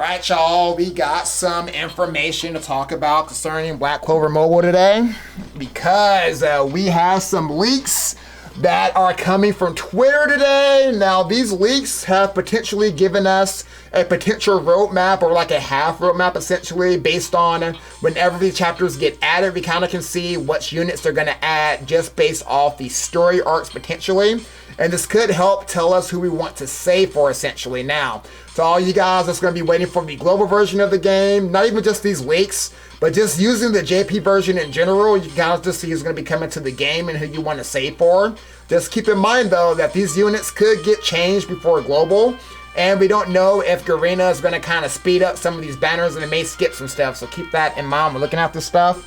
Alright y'all, we got some information to talk about concerning Black Clover Mobile today because we have some leaks that are coming from Twitter today. Now these leaks have potentially given us a potential roadmap, or like a half roadmap essentially, based on whenever these chapters get added, we kind of can see which units they're going to add just based off the story arcs potentially. And this could help tell us who we want to save for essentially. Now, to all you guys that's going to be waiting for the global version of the game, not even just these leaks, but just using the JP version in general, you guys just see who's going to be coming to the game and who you want to save for. Just keep in mind though that these units could get changed before global, and we don't know if Garena is going to kind of speed up some of these banners and it may skip some stuff, so keep that in mind when looking at this stuff.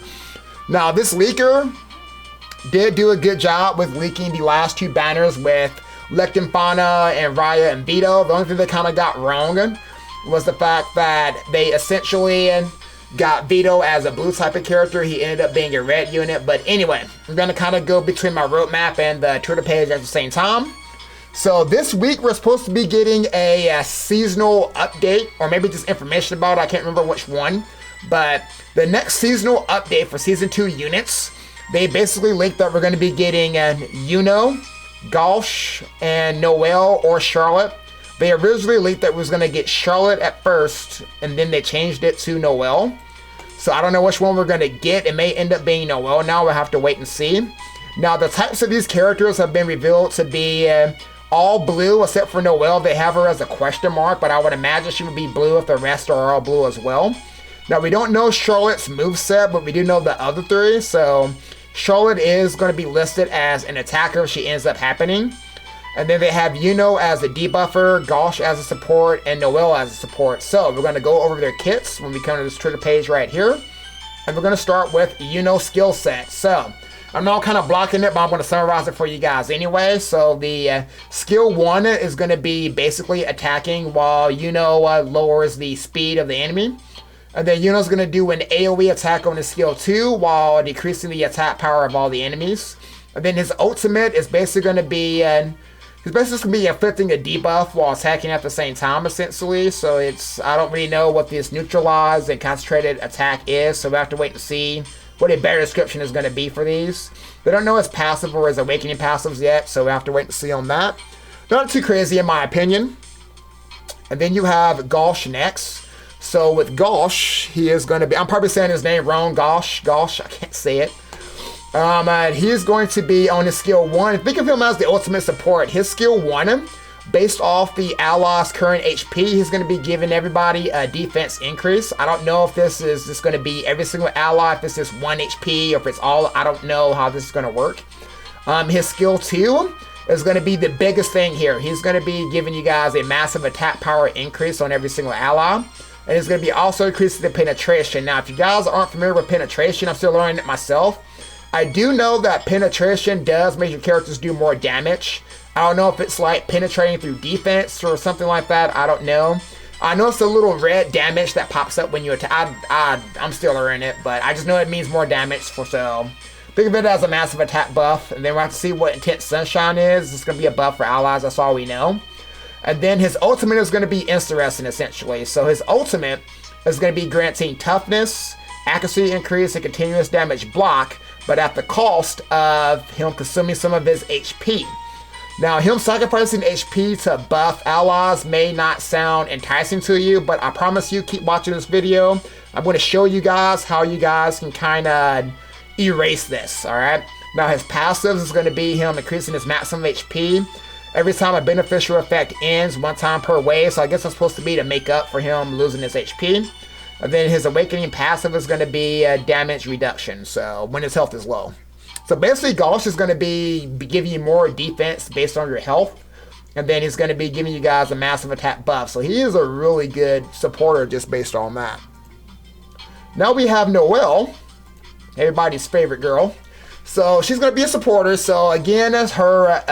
Now this leaker did do a good job with leaking the last two banners with Lectinfana and Raya and Vito. The only thing they kind of got wrong was the fact that they essentially got Vito as a blue type of character. He ended up being a red unit. But anyway, I'm going to kind of go between my roadmap and the Twitter page at the same time. So this week we're supposed to be getting a seasonal update, or maybe just information about it. I can't remember which one. But the next seasonal update for Season 2 units, they basically leaked that we're going to be getting Yuno, Gauche, and Noelle or Charlotte. They originally leaked that we was going to get Charlotte at first, and then they changed it to Noelle. So I don't know which one we're going to get. It may end up being Noelle now. We'll have to wait and see. Now the types of these characters have been revealed to be all blue except for Noelle. They have her as a question mark, but I would imagine she would be blue if the rest are all blue as well. Now we don't know Charlotte's moveset, but we do know the other three. So Charlotte is going to be listed as an attacker if she ends up happening. And then they have Yuno as a debuffer, Gauche as a support, and Noelle as a support. So we're going to go over their kits when we come to this Twitter page right here. And we're going to start with Yuno skill set. So I'm not kind of blocking it, but I'm going to summarize it for you guys anyway. So the skill 1 is going to be basically attacking while Yuno lowers the speed of the enemy. And then Yuno's going to do an AoE attack on his skill 2 while decreasing the attack power of all the enemies. And then his ultimate is basically going to be, he's basically just going to be inflicting a debuff while attacking at the same time essentially. So I don't really know what this neutralized and concentrated attack is, so we have to wait to see what a better description is going to be for these. They don't know his passive or his awakening passives yet, so we have to wait to see on that. Not too crazy in my opinion. And then you have Gauche next. So with Gauche, he is going to be, I'm probably saying his name wrong, Gauche, I can't say it. He is going to be on his skill 1. Think of him as the ultimate support. His skill 1, based off the ally's current HP, he's going to be giving everybody a defense increase. I don't know if this is just going to be every single ally, if it's just 1 HP, or if it's all, I don't know how this is going to work. His skill 2 is going to be the biggest thing here. He's going to be giving you guys a massive attack power increase on every single ally. And it's going to be also increasing the penetration. Now, if you guys aren't familiar with penetration, I'm still learning it myself. I do know that penetration does make your characters do more damage. I don't know if it's like penetrating through defense or something like that. I don't know. I know it's a little red damage that pops up when you attack. I'm still learning it, but I just know it means more damage. So think of it as a massive attack buff. And then we'll have to see what Intense Sunshine is. It's going to be a buff for allies. That's all we know. And then his ultimate is going to be interesting, essentially. So his ultimate is going to be granting toughness, accuracy increase, and continuous damage block, but at the cost of him consuming some of his HP. Now, him sacrificing HP to buff allies may not sound enticing to you, but I promise you, keep watching this video. I'm going to show you guys how you guys can kind of erase this, alright? Now, his passives is going to be him increasing his maximum HP every time a beneficial effect ends 1 time per wave, so I guess it's supposed to be to make up for him losing his HP. And then his awakening passive is going to be damage reduction, so when his health is low. So basically Gauche is going to be giving you more defense based on your health, and then he's going to be giving you guys a massive attack buff. So he is a really good supporter just based on that. Now we have Noelle, everybody's favorite girl. So she's going to be a supporter. So again, as her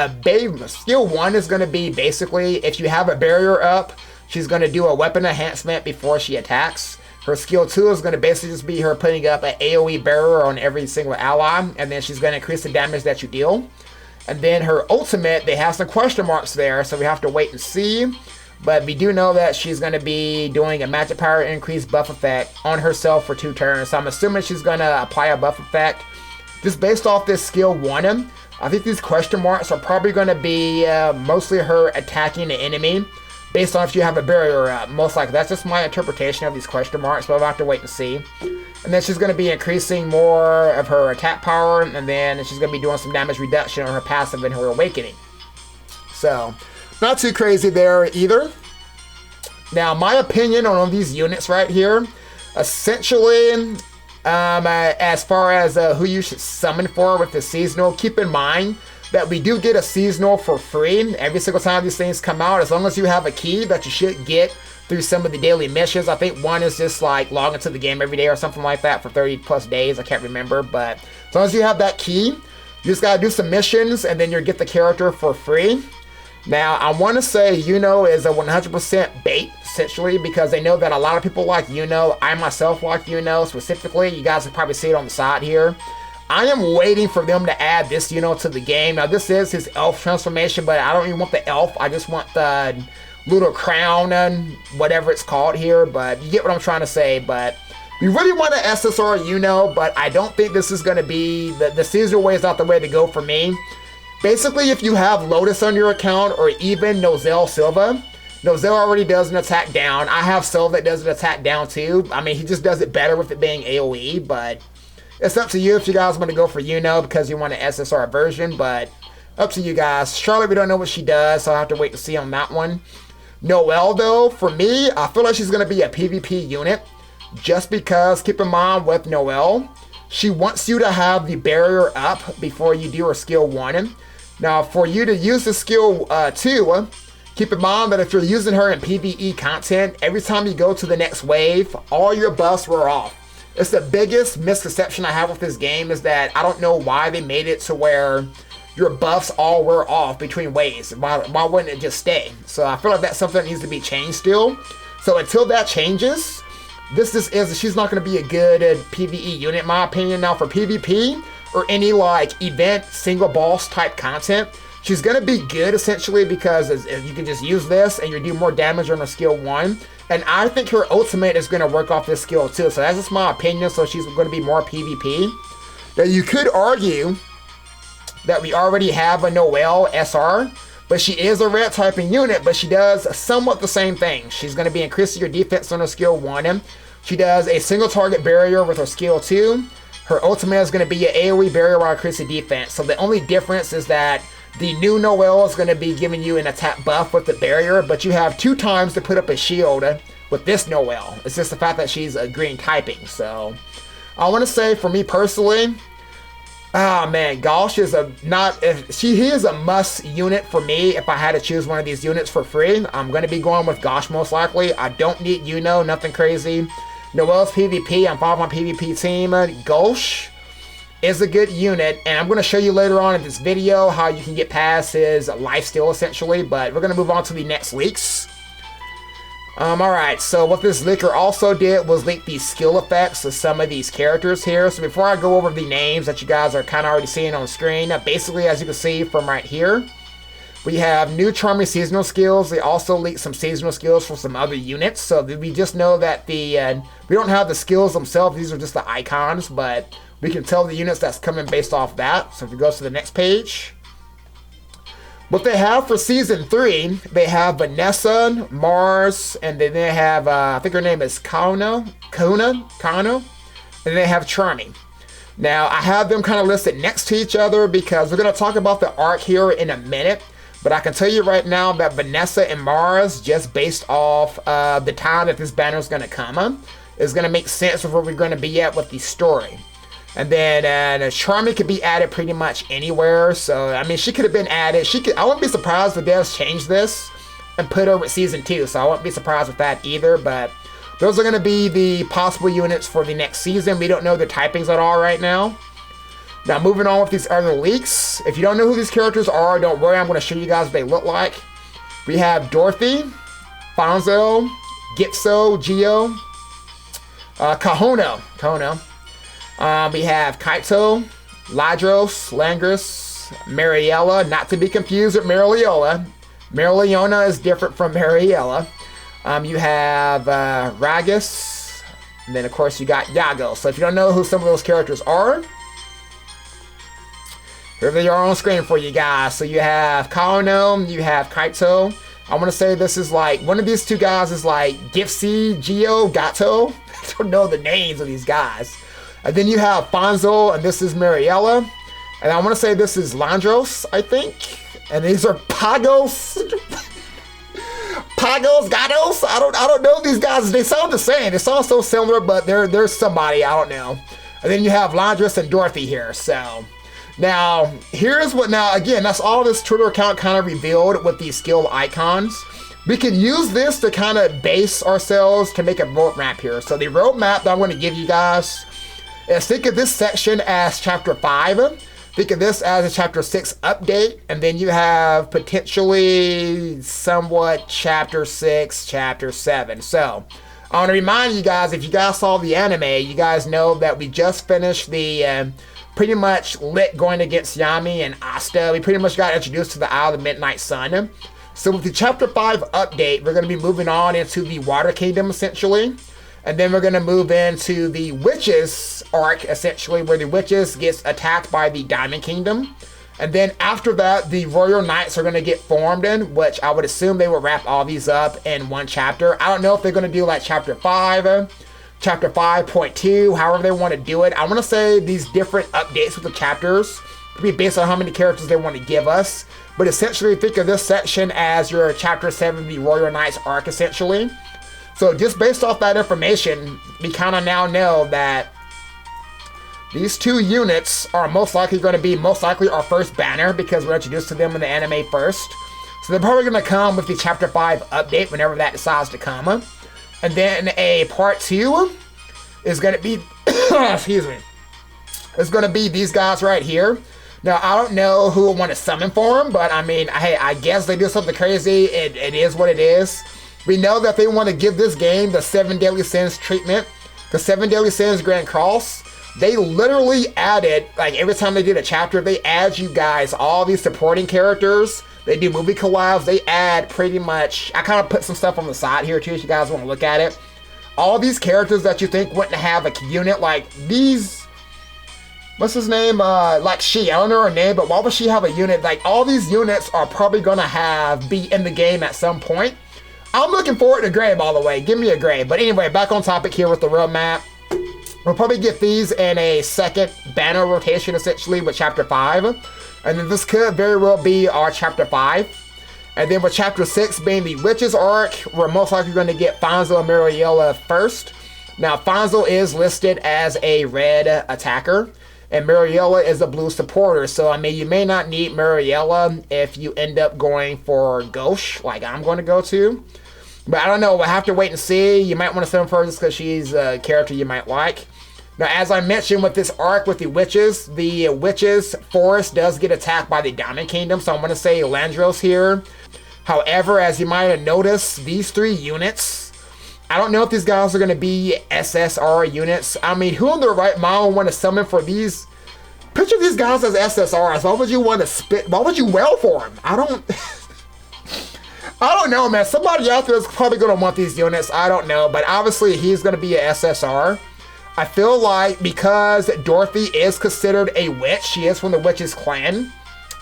skill 1 is going to be basically if you have a barrier up, she's going to do a weapon enhancement before she attacks. Her skill 2 is going to basically just be her putting up an AoE barrier on every single ally, and then she's going to increase the damage that you deal. And then her ultimate, they have some question marks there, so we have to wait and see. But we do know that she's going to be doing a magic power increase buff effect on herself for 2 turns. So I'm assuming she's going to apply a buff effect. Just based off this skill 1, I think these question marks are probably going to be mostly her attacking the enemy. Based on if you have a barrier up, most likely. That's just my interpretation of these question marks, but I'll have to wait and see. And then she's going to be increasing more of her attack power, and then she's going to be doing some damage reduction on her passive and her awakening. So, not too crazy there either. Now, my opinion on these units right here, essentially, as far as who you should summon for with the seasonal, keep in mind that we do get a seasonal for free every single time these things come out, as long as you have a key that you should get through some of the daily missions. I think one is just like log into the game every day or something like that for 30 plus days. I can't remember, but as long as you have that key, you just gotta do some missions and then you'll get the character for free. Now, I want to say Yuno is a 100% bait, essentially, because they know that a lot of people like Yuno. I myself like Yuno specifically. You guys can probably see it on the side here. I am waiting for them to add this, to the game. Now, this is his elf transformation, but I don't even want the elf. I just want the little crown and whatever it's called here, but you get what I'm trying to say. But we really want to SSR but I don't think this is going to be, the seasonal way is not the way to go for me. Basically, if you have Lotus on your account or even Nozel Silva, Nozel already does an attack down. I have Silva that does an attack down too. I mean, he just does it better with it being AoE, but it's up to you if you guys want to go for because you want an SSR version, but up to you guys. Charlotte, we don't know what she does, so I'll have to wait to see on that one. Noelle, though, for me, I feel like she's going to be a PvP unit, just because, keep in mind, with Noelle, she wants you to have the barrier up before you do her skill 1. Now, for you to use the skill 2, keep in mind that if you're using her in PvE content, every time you go to the next wave, all your buffs wear off. It's the biggest misconception I have with this game is that I don't know why they made it to where your buffs all wear off between waves. Why wouldn't it just stay? So I feel like that's something that needs to be changed still. So until that changes, she's not going to be a good PvE unit in my opinion. Now for PvP or any like event single boss type content, she's going to be good essentially because you can just use this and you do more damage on her skill 1. And I think her ultimate is going to work off this skill too. So that's just my opinion. So she's going to be more PvP. Now you could argue that we already have a Noelle SR, but she is a red typing unit, but she does somewhat the same thing. She's going to be increasing your defense on her skill 1. She does a single target barrier with her skill 2. Her ultimate is going to be an AoE barrier while increasing defense. So the only difference is that the new Noelle is going to be giving you an attack buff with the barrier, but you have 2 times to put up a shield with this Noelle. It's just the fact that she's a green typing. So I want to say for me personally, man, Gosh is he is a must unit for me if I had to choose one of these units for free. I'm going to be going with Gosh most likely. I don't need nothing crazy. Noelle's PvP, I'm following my PvP team. Gosh is a good unit, and I'm going to show you later on in this video how you can get past his lifesteal essentially, but we're going to move on to the next leaks. Alright, so what this leaker also did was leak the skill effects of some of these characters here. So before I go over the names that you guys are kind of already seeing on screen, basically as you can see from right here, we have new charming seasonal skills. They also leaked some seasonal skills for some other units. So we just know that we don't have the skills themselves, these are just the icons, but we can tell the units that's coming based off that. So if we go to the next page, what they have for Season 3, they have Vanessa, Mars, and then they have, I think her name is Kano, and they have Charming. Now, I have them kind of listed next to each other because we're going to talk about the arc here in a minute, but I can tell you right now that Vanessa and Mars, just based off the time that this banner is going to come, is going to make sense of where we're going to be at with the story. And then Charming could be added pretty much anywhere. So, I mean, she could have been added. I wouldn't be surprised if devs changed this and put her with Season 2. So I wouldn't be surprised with that either. But those are going to be the possible units for the next season. We don't know their typings at all right now. Now, moving on with these other leaks. If you don't know who these characters are, don't worry. I'm going to show you guys what they look like. We have Dorothy, Fonzo, Gitso, Geo, Kahono. We have Kaito, Ladros, Langris, Mariella, not to be confused with Mariola, Marileona is different from Mariella. You have Ragus, and then of course you got Yago. So if you don't know who some of those characters are, here they are on screen for you guys. So you have Kaono, you have Kaito. I want to say this is like, one of these two guys is like Gipsy, Gio, Gato. I don't know the names of these guys. And then you have Fonzo, and this is Mariella. And I want to say this is Landros, I think. And these are Pagos. Pagos, Gatos. I don't know these guys. They sound the same. They sound so similar, but there's somebody, I don't know. And then you have Landros and Dorothy here. So now here's what, now again, that's all this Twitter account kind of revealed with these skill icons. We can use this to kind of base ourselves to make a roadmap here. So the roadmap that I'm going to give you guys is, think of this section as chapter 5. Think of this as a chapter 6 update. And then you have potentially somewhat chapter 6, chapter 7. So I want to remind you guys, if you guys saw the anime, you guys know that we just finished the pretty much Lit going against Yami and Asta. We pretty much got introduced to the Isle of the Midnight Sun. So with the chapter 5 update, we're going to be moving on into the Water Kingdom, essentially. And then we're going to move into the Witches arc, essentially, where the Witches gets attacked by the Diamond Kingdom. And then after that, the Royal Knights are going to get formed in, which I would assume they will wrap all these up in one chapter. I don't know if they're going to do like chapter 5, chapter 5.2, however they want to do it. I want to say these different updates with the chapters could be based on how many characters they want to give us. But essentially, think of this section as your chapter 7, the Royal Knights arc, essentially. So just based off that information, we kind of now know that these two units are most likely going to be our first banner, because we're introduced to them in the anime first. So they're probably going to come with the chapter 5 update whenever that decides to come. And then a part 2 is going to be, excuse me, it's going to be these guys right here. Now, I don't know who will want to summon for them, but I mean, hey, I guess they do something crazy. It is what it is. We know that they want to give this game the 7 Deadly Sins treatment. The 7 Deadly Sins Grand Cross. They literally added, like every time they did a chapter, they add you guys all these supporting characters. They do movie collabs. They add pretty much, I kind of put some stuff on the side here too if you guys want to look at it. All these characters that you think wouldn't have a unit, like these, what's his name? Like she, I don't know her name, but why would she have a unit? Like all these units are probably going to be in the game at some point. I'm looking forward to Gray, by the way. Give me a Gray. But anyway, back on topic here with the roadmap. We'll probably get these in a second banner rotation, essentially, with chapter 5. And then this could very well be our chapter 5. And then with chapter 6 being the Witches arc, we're most likely going to get Fonzo and Mariella first. Now, Fonzo is listed as a red attacker, and Mariella is a blue supporter. So, I mean, you may not need Mariella if you end up going for Gauche, like I'm going to go to. But I don't know, we'll have to wait and see. You might want to send her just because she's a character you might like. Now, as I mentioned with this arc with the Witches forest does get attacked by the Diamond Kingdom. So I'm going to say Landros here. However, as you might have noticed, these 3 units, I don't know if these guys are going to be SSR units. I mean, who in their right mind would want to summon for these? Picture these guys as SSRs. Why would you want to spit? Why would you well for them? I don't know, man. Somebody out there is probably going to want these units. I don't know. But obviously, he's going to be a SSR. I feel like because Dorothy is considered a witch, she is from the Witches clan.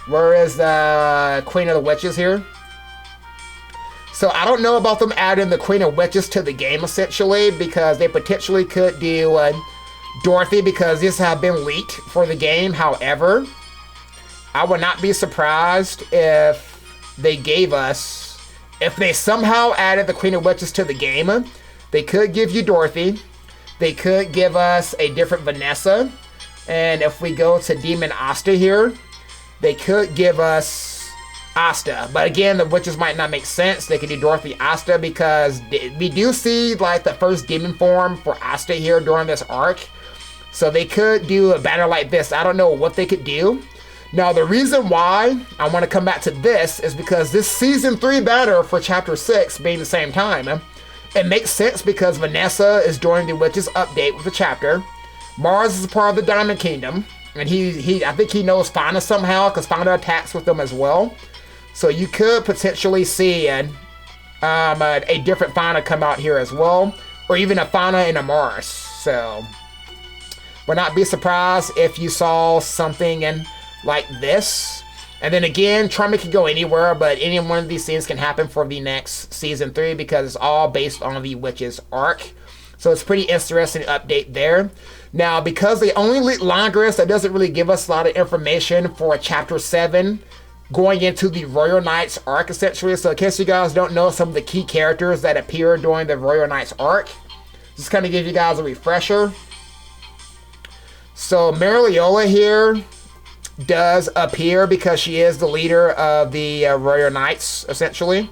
Where is the Queen of the Witches here? So I don't know about them adding the Queen of Witches to the game, essentially, because they potentially could do Dorothy, because these have been leaked for the game. However, I would not be surprised if they gave us, if they somehow added the Queen of Witches to the game. They could give you Dorothy. They could give us a different Vanessa. And if we go to Demon Asta here, they could give us Asta. But again, the Witches might not make sense. They could do Dorothy Asta, because we do see like the first demon form for Asta here during this arc. So they could do a banner like this. I don't know what they could do. Now, the reason why I want to come back to this is because this Season 3 banner for Chapter 6 being the same time, it makes sense because Vanessa is during the Witches update with the chapter. Mars is a part of the Diamond Kingdom, and I think he knows Fauna somehow, because Fauna attacks with them as well. So you could potentially see a different fauna come out here as well, or even a fauna and a Mars. So would not be surprised if you saw something in like this. And then again, Charmy can go anywhere, but any one of these things can happen for the next season 3 because it's all based on the Witch's arc. So it's pretty interesting update there. Now, because they only leaked Laundress, that doesn't really give us a lot of information for Chapter 7 going into the Royal Knights arc, essentially. So in case you guys don't know some of the key characters that appear during the Royal Knights arc, just kind of give you guys a refresher. So Mariola here does appear because she is the leader of the Royal Knights, essentially.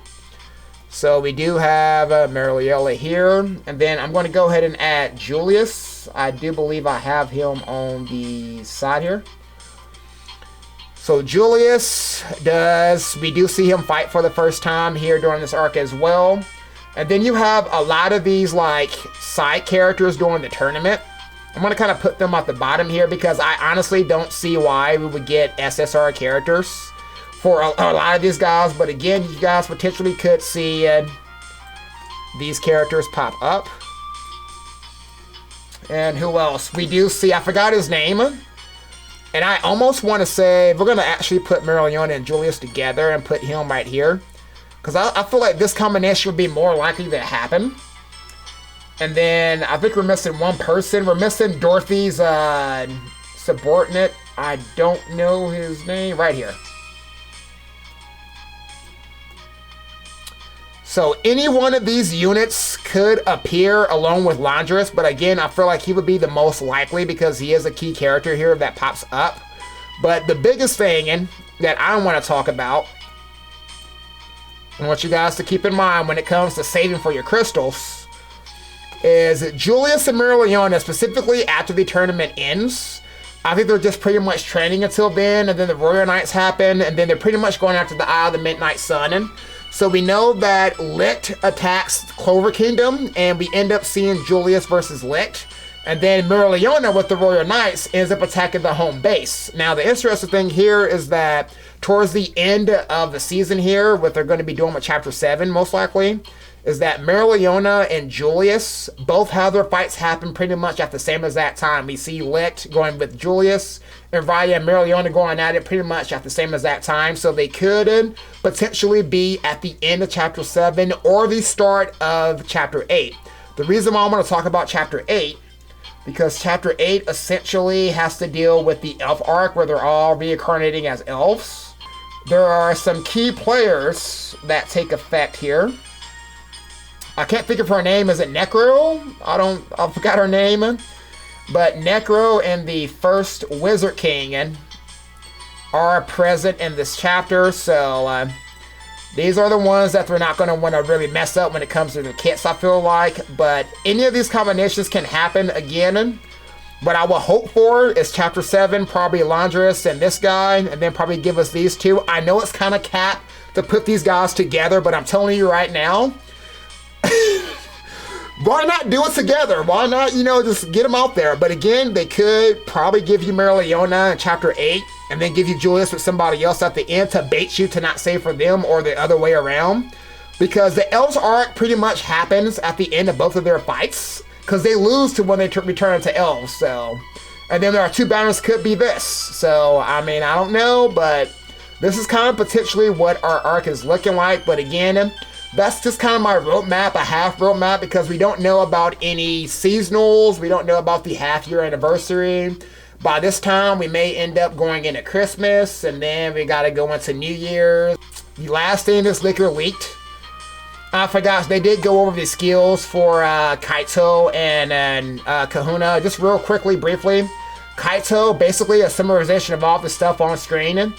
So we do have Mariola here. And then I'm going to go ahead and add Julius. I do believe I have him on the side here. So Julius we do see him fight for the first time here during this arc as well. And then you have a lot of these like side characters during the tournament. I'm going to kind of put them at the bottom here because I honestly don't see why we would get SSR characters for a lot of these guys. But again, you guys potentially could see these characters pop up. And who else? We do see, I forgot his name. And I almost want to say, we're going to actually put Mariliona and Julius together and put him right here. Because I feel like this combination would be more likely to happen. And then I think we're missing one person. We're missing Dorothy's subordinate. I don't know his name. Right here. So any one of these units could appear along with Laundress, but again, I feel like he would be the most likely because he is a key character here that pops up. But the biggest thing that I want to talk about, I want you guys to keep in mind when it comes to saving for your crystals, is Julius and Mariliona, specifically after the tournament ends. I think they're just pretty much training until then, and then the Royal Knights happen, and then they're pretty much going after the Eye of the Midnight Sun. So we know that Lit attacks Clover Kingdom, and we end up seeing Julius versus Lit. And then Mariliona with the Royal Knights ends up attacking the home base. Now the interesting thing here is that towards the end of the season here, what they're going to be doing with Chapter 7 most likely, is that Mariliona and Julius both have their fights happen pretty much at the same exact time. We see Lit going with Julius, and Raya and Mariliona going at it pretty much at the same exact time. So they could potentially be at the end of Chapter 7 or the start of Chapter 8. The reason why I want to talk about Chapter 8, because Chapter 8 essentially has to deal with the elf arc where they're all reincarnating as elves. There are some key players that take effect here. I can't think of her name. Is it Necro? I forgot her name. But Necro and the first Wizard King are present in this chapter. So these are the ones that we're not going to want to really mess up when it comes to the kits, I feel like. But any of these combinations can happen again. What I will hope for is Chapter 7, probably Laundress and this guy, and then probably give us these two. I know it's kind of cap to put these guys together, but I'm telling you right now, why not do it together? Why not, just get them out there? But again, they could probably give you Mariliona in Chapter 8 and then give you Julius with somebody else at the end to bait you to not save for them, or the other way around. Because the Elves arc pretty much happens at the end of both of their fights, because they lose to when they return to Elves. So, and then there are two battles could be this. So, I mean, I don't know, but this is kind of potentially what our arc is looking like. But again, that's just kind of my roadmap, a half roadmap, because we don't know about any seasonals. We don't know about the half-year anniversary. By this time, we may end up going into Christmas, and then we got to go into New Year's. The last thing this liquor leaked, I forgot, they did go over the skills for Kaito and Kahuna. Just real quickly, briefly. Kaito, basically a summarization of all the stuff on screen.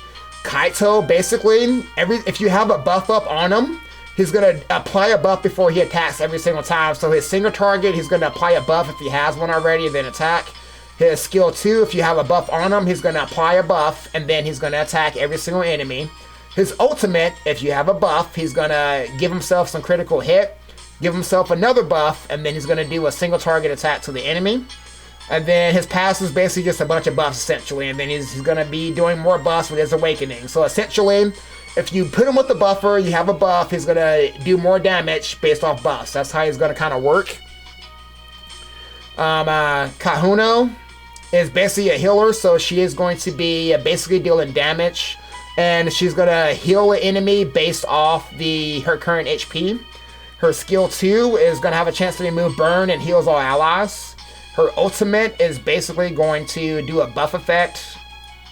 Kaito, basically, if you have a buff up on him, he's going to apply a buff before he attacks every single time. So his single target, he's going to apply a buff if he has one already, then attack. His skill 2, if you have a buff on him, he's going to apply a buff, and then he's going to attack every single enemy. His ultimate, if you have a buff, he's going to give himself some critical hit, give himself another buff, and then he's going to do a single target attack to the enemy. And then his passive is basically just a bunch of buffs, essentially, and then he's going to be doing more buffs with his awakening. So essentially, if you put him with the buffer, you have a buff, he's going to do more damage based off buffs. That's how he's going to kind of work. Kahuno is basically a healer, so she is going to be basically dealing damage. And she's going to heal an enemy based off her current HP. Her skill 2 is going to have a chance to remove burn and heals all allies. Her ultimate is basically going to do a buff effect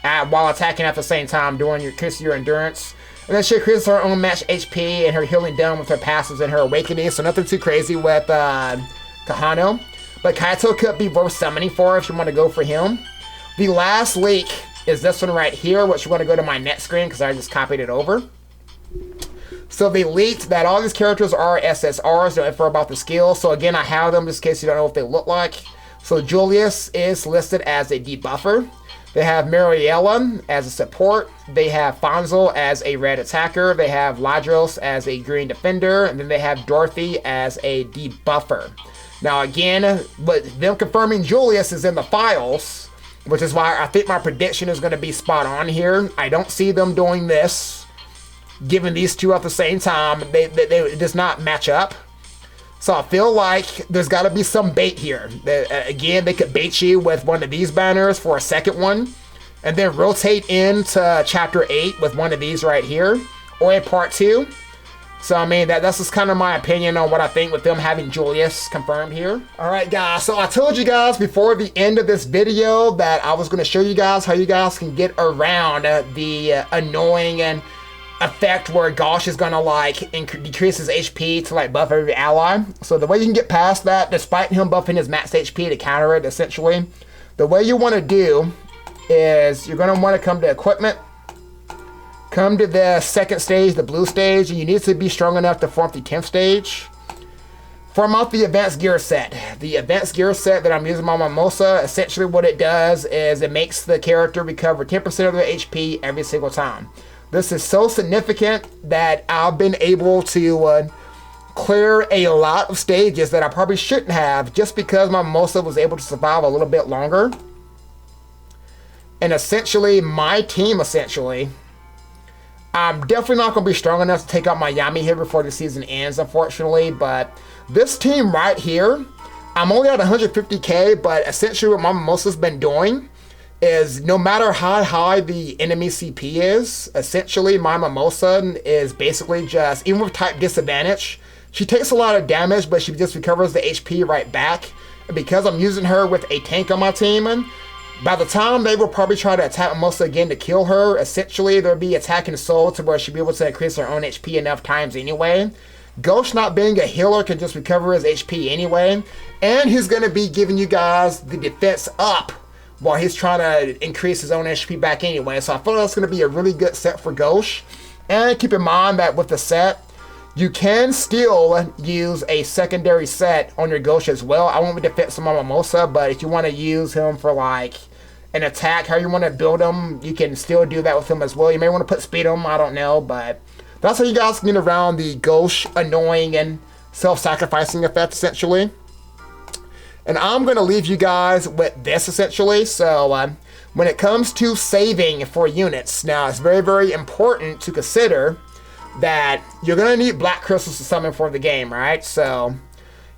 while attacking at the same time, increasing your endurance. And then she increases her own match HP and her healing done with her passives and her awakening. So nothing too crazy with Kahano. But Kaito could be worth summoning for if you want to go for him. The last leak is this one right here, which you want to go to my net screen because I just copied it over. So they leaked that all these characters are SSRs, no info about the skills. So again, I have them just in case you don't know what they look like. So Julius is listed as a debuffer. They have Mariella as a support. They have Fonzel as a red attacker. They have Ladros as a green defender. And then they have Dorothy as a debuffer. Now again, but them confirming Julius is in the files, which is why I think my prediction is going to be spot on here. I don't see them doing this, giving these two at the same time. It does not match up. So I feel like there's got to be some bait here. Again, they could bait you with one of these banners for a second one, and then rotate into Chapter 8 with one of these right here, or a Part 2. So, I mean, that's just kind of my opinion on what I think with them having Julius confirmed here. Alright, guys, so I told you guys before the end of this video that I was going to show you guys how you guys can get around the annoying and effect where Gosh is gonna like decrease his HP to like buff every ally. So the way you can get past that, despite him buffing his max HP to counter it, essentially, the way you want to do is you're gonna want to come to equipment, come to the second stage, the blue stage, and you need to be strong enough to form the 10th stage. Form out the advanced gear set. The advanced gear set that I'm using on my Mimosa, essentially what it does is it makes the character recover 10% of their HP every single time. This is so significant that I've been able to clear a lot of stages that I probably shouldn't have just because my Mimosa was able to survive a little bit longer. And essentially, my team, I'm definitely not going to be strong enough to take out my Yami here before the season ends, unfortunately. But this team right here, I'm only at 150k, but essentially what my Mimosa's been doing is no matter how high the enemy CP is, essentially my Mimosa is basically just, even with type disadvantage, she takes a lot of damage, but she just recovers the HP right back. And because I'm using her with a tank on my team, by the time they will probably try to attack Mimosa again to kill her, essentially they'll be attacking Soul to where she'll be able to increase her own HP enough times anyway. Ghost not being a healer can just recover his HP anyway, and he's going to be giving you guys the defense up while he's trying to increase his own HP back anyway. So I feel that's going to be a really good set for Ghosh. And keep in mind that with the set, you can still use a secondary set on your Ghosh as well. I won't be defensive on Mimosa, but if you want to use him for like an attack, how you want to build him, you can still do that with him as well. You may want to put speed on him, I don't know, but that's how you guys can get around the Ghosh annoying and self-sacrificing effect, essentially. And I'm going to leave you guys with this, essentially. So when it comes to saving for units, now it's very, very important to consider that you're going to need black crystals to summon for the game, right? So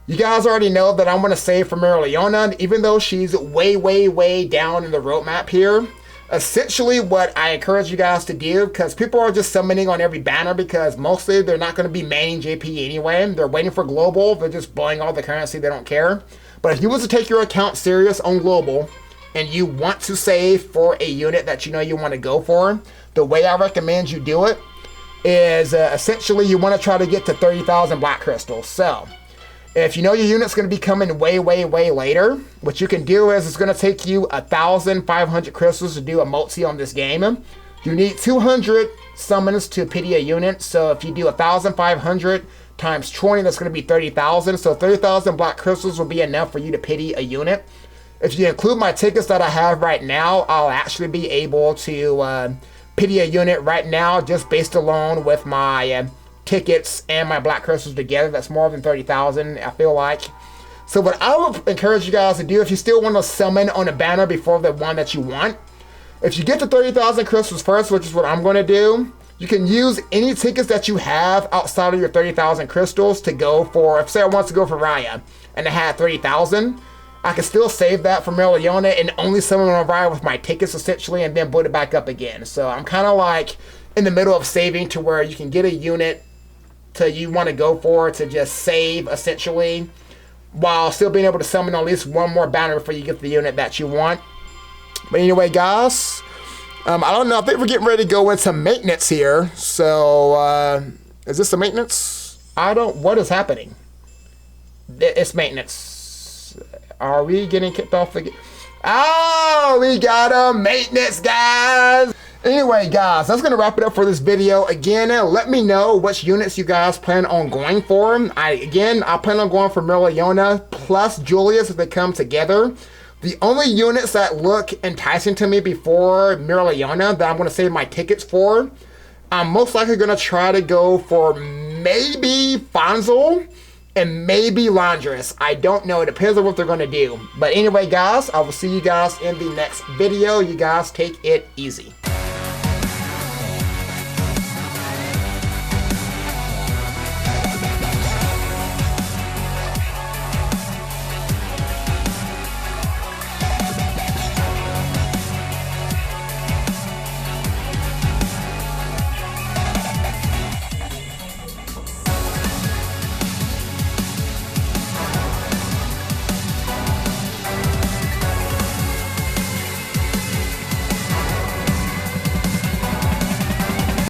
you guys already know that I'm going to save for Marileona, even though she's way, way, way down in the roadmap here. Essentially what I encourage you guys to do, because people are just summoning on every banner because mostly they're not going to be maining JP anyway. They're waiting for global. They're just blowing all the currency. They don't care. But if you was to take your account serious on global and you want to save for a unit that you know you want to go for, the way I recommend you do it is essentially you want to try to get to 30,000 black crystals. So if you know your unit's going to be coming way, way, way later, what you can do is it's going to take you 1,500 crystals to do a multi on this game. You need 200 summons to pity a unit. So if you do 1,500 times 20, that's going to be 30,000. So 30,000 black crystals will be enough for you to pity a unit. If you include my tickets that I have right now, I'll actually be able to pity a unit right now just based alone with my tickets and my black crystals together. That's more than 30,000, I feel like. So what I would encourage you guys to do, if you still want to summon on a banner before the one that you want, if you get to 30,000 crystals first, which is what I'm going to do, You can use any tickets that you have outside of your 30,000 crystals to go for, if say I want to go for Raya and I had 30,000, I can still save that for Mereoleona and only summon on Raya with my tickets essentially and then put it back up again. So I'm kind of like in the middle of saving to where you can get a unit to you want to go for to just save essentially while still being able to summon at least one more banner before you get the unit that you want. But anyway, guys, I don't know. I think we're getting ready to go into maintenance here. So, is this a maintenance? What is happening? It's maintenance. Are we getting kicked off again? Oh, we got a maintenance, guys. Anyway, guys, that's going to wrap it up for this video. Again, let me know which units you guys plan on going for. I plan on going for Mereoleona plus Julius if they come together. The only units that look enticing to me before Mereoleona that I'm going to save my tickets for, I'm most likely going to try to go for maybe Fonzel and maybe Landris. I don't know. It depends on what they're going to do. But anyway, guys, I will see you guys in the next video. You guys take it easy.